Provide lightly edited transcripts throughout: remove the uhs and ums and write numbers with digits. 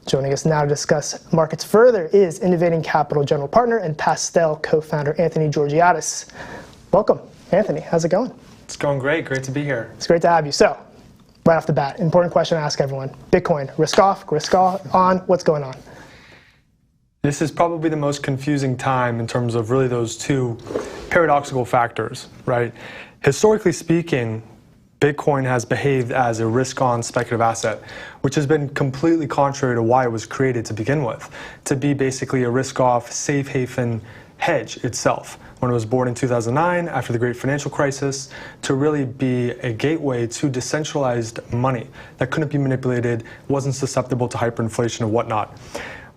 Joining us now to discuss markets further is Innovating Capital General Partner and Pastel co-founder Anthony Georgiades. Welcome, Anthony. How's it going? It's going great. Great to be here. It's great to have you. So, right off the bat, important question to ask everyone. Bitcoin, risk off, risk on, what's going on? This is probably the most confusing time in terms of really those two paradoxical factors, right? Historically speaking, Bitcoin has behaved as a risk-on speculative asset, which has been completely contrary to why it was created to begin with, to be basically a risk-off, safe haven hedge itself. When it was born in 2009, after the great financial crisis, to really be a gateway to decentralized money that couldn't be manipulated, wasn't susceptible to hyperinflation and whatnot.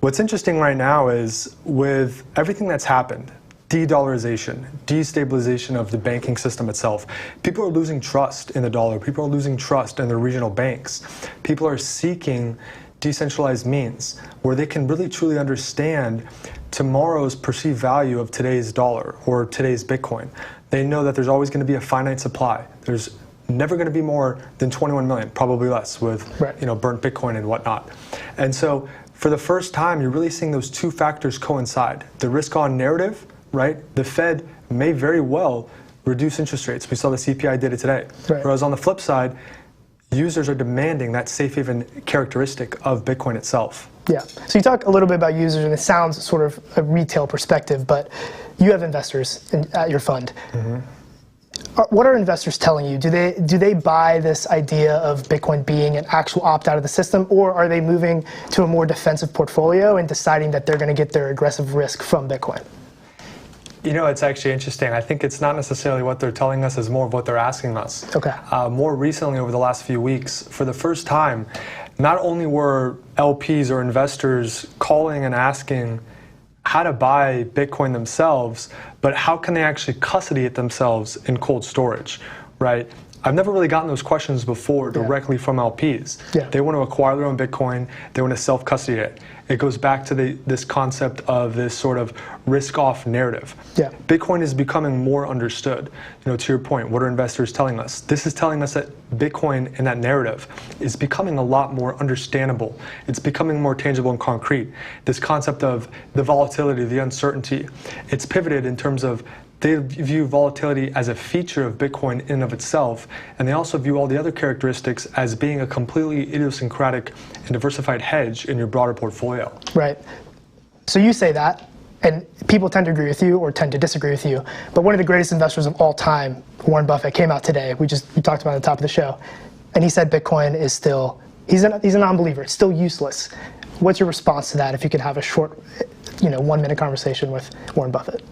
What's interesting right now is with everything that's happened, de-dollarization, destabilization of the banking system itself. People are losing trust in the dollar. People are losing trust in the regional banks. People are seeking decentralized means where they can really truly understand tomorrow's perceived value of today's dollar or today's Bitcoin. They know that there's always going to be a finite supply. There's never going to be more than 21 million, probably less with burnt Bitcoin and whatnot. And so for the first time, you're really seeing those two factors coincide. The risk-on narrative, right? The Fed may very well reduce interest rates. We saw the CPI data today. Right. Whereas on the flip side, users are demanding that safe haven characteristic of Bitcoin itself. Yeah. So you talk a little bit about users, and it sounds sort of a retail perspective, but you have investors at your fund. Mm-hmm. What are investors telling you? Do they buy this idea of Bitcoin being an actual opt-out of the system, or are they moving to a more defensive portfolio and deciding that they're going to get their aggressive risk from Bitcoin? You know, it's actually interesting. I think it's not necessarily what they're telling us, it's more of what they're asking us. Okay. More recently, over the last few weeks, for the first time, not only were LPs or investors calling and asking how to buy Bitcoin themselves, but how can they actually custody it themselves in cold storage, right? I've never really gotten those questions before directly from LPs. Yeah. They want to acquire their own Bitcoin, they want to self-custody it. It goes back to this concept of this sort of risk-off narrative. Yeah. Bitcoin is becoming more understood. You know, to your point, what are investors telling us? This is telling us that Bitcoin and that narrative is becoming a lot more understandable. It's becoming more tangible and concrete. This concept of the volatility, the uncertainty, it's pivoted in terms of they view volatility as a feature of Bitcoin in and of itself, and they also view all the other characteristics as being a completely idiosyncratic and diversified hedge in your broader portfolio. Right. So you say that, and people tend to agree with you or tend to disagree with you, but one of the greatest investors of all time, Warren Buffett, came out today. We talked about it at the top of the show, and he said Bitcoin is still, he's a non-believer, it's still useless. What's your response to that if you could have a short, 1-minute conversation with Warren Buffett?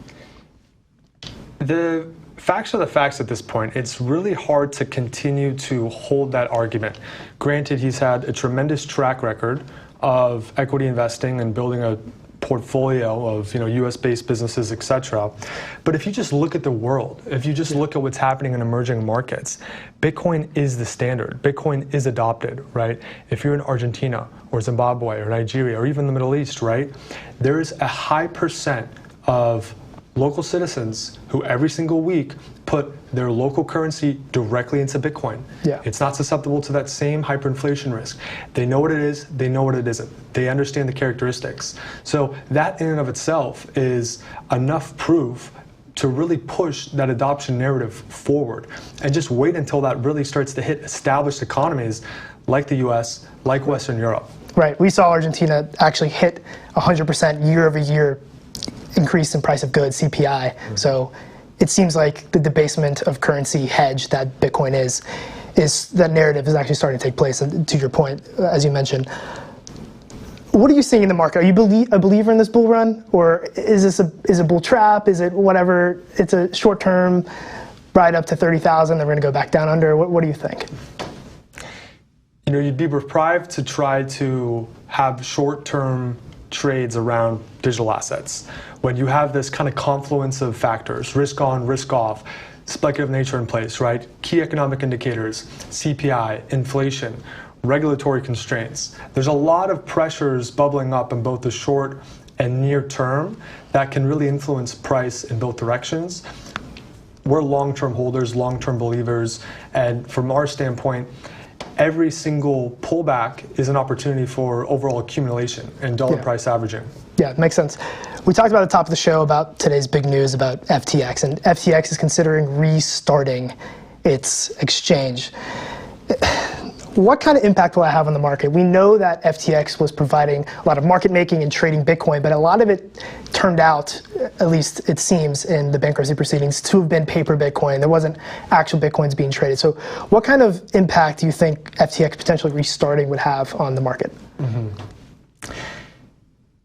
The facts are the facts at this point. It's really hard to continue to hold that argument. Granted, he's had a tremendous track record of equity investing and building a portfolio of US-based businesses, etc. But if you just look at the world, if you just look at what's happening in emerging markets, Bitcoin is the standard. Bitcoin is adopted, right? If you're in Argentina or Zimbabwe or Nigeria or even the Middle East, right? There is a high percent of local citizens who every single week put their local currency directly into Bitcoin. Yeah. It's not susceptible to that same hyperinflation risk. They know what it is, they know what it isn't. They understand the characteristics. So that in and of itself is enough proof to really push that adoption narrative forward. And just wait until that really starts to hit established economies like the US, like Western Europe. Right, we saw Argentina actually hit 100% year over year increase in price of goods, CPI. Mm-hmm. So it seems like the debasement of currency hedge that Bitcoin is that narrative is actually starting to take place. And to your point, as you mentioned, what are you seeing in the market? Are you a believer in this bull run, or is this a bull trap? Is it whatever? It's a short-term ride up to 30,000. Then we're going to go back down under. What do you think? You'd be deprived to try to have short-term trades around digital assets when you have this kind of confluence of factors, risk on, risk off, speculative nature in place, right? Key economic indicators, CPI, inflation, regulatory constraints. There's a lot of pressures bubbling up in both the short and near term that can really influence price in both directions. We're long-term holders, long-term believers, and from our standpoint, every single pullback is an opportunity for overall accumulation and dollar price averaging. Yeah, it makes sense. We talked about at the top of the show about today's big news about FTX, and FTX is considering restarting its exchange. What kind of impact will that have on the market? We know that FTX was providing a lot of market making and trading Bitcoin, but a lot of it turned out, at least it seems in the bankruptcy proceedings, to have been paper Bitcoin. There wasn't actual Bitcoins being traded. So what kind of impact do you think FTX potentially restarting would have on the market?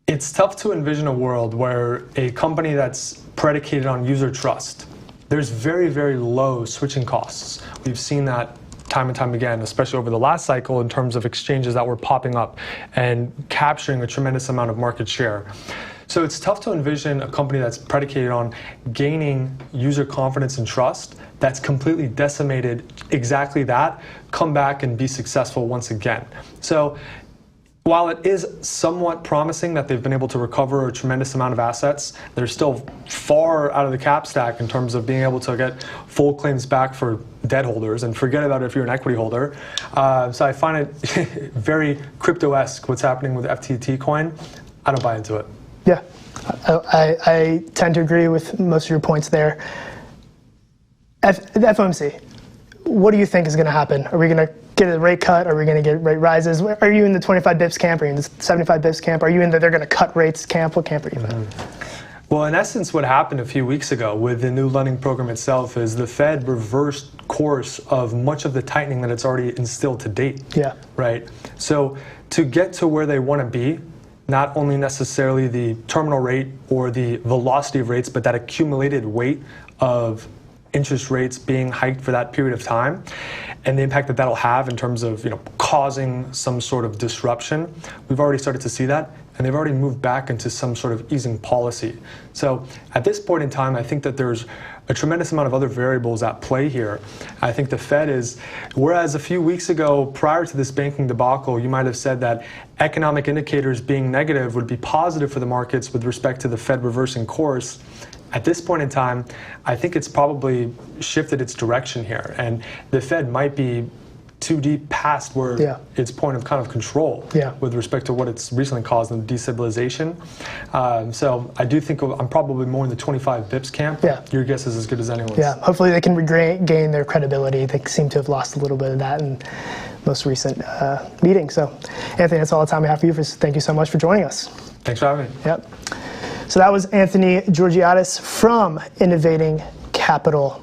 It's tough to envision a world where a company that's predicated on user trust, there's very, very low switching costs. We've seen that time and time again, especially over the last cycle in terms of exchanges that were popping up and capturing a tremendous amount of market share. So it's tough to envision a company that's predicated on gaining user confidence and trust that's completely decimated exactly that, come back and be successful once again. So while it is somewhat promising that they've been able to recover a tremendous amount of assets, they're still far out of the cap stack in terms of being able to get full claims back for debt holders, and forget about it if you're an equity holder. So I find it very crypto-esque what's happening with FTT coin. I don't buy into it. Yeah, I tend to agree with most of your points there. The FOMC, what do you think is going to happen? Are we going to get a rate cut? Are we going to get rate rises? Are you in the 25 bips camp? Are you in the 75 bips camp? Are you in the they're going to cut rates camp? What camp are you in? Well, in essence, what happened a few weeks ago with the new lending program itself is the Fed reversed course of much of the tightening that it's already instilled to date. Yeah. Right? So to get to where they want to be, not only necessarily the terminal rate or the velocity of rates, but that accumulated weight of interest rates being hiked for that period of time, and the impact that that'll have in terms of causing some sort of disruption. We've already started to see that, and they've already moved back into some sort of easing policy. So at this point in time, I think that there's a tremendous amount of other variables at play here. I think the Fed is, whereas a few weeks ago, prior to this banking debacle, you might have said that economic indicators being negative would be positive for the markets with respect to the Fed reversing course. At this point in time, I think it's probably shifted its direction here, and the Fed might be too deep past where its point of kind of control with respect to what it's recently caused in destabilization. So I do think I'm probably more in the 25 bips camp. Your guess is as good as anyone's. Yeah, hopefully they can regain their credibility. They seem to have lost a little bit of that in most recent meeting. So Anthony, that's all the time we have for you. Thank you so much for joining us. Thanks for having me. Yep. So that was Anthony Georgiades from Innovating Capital.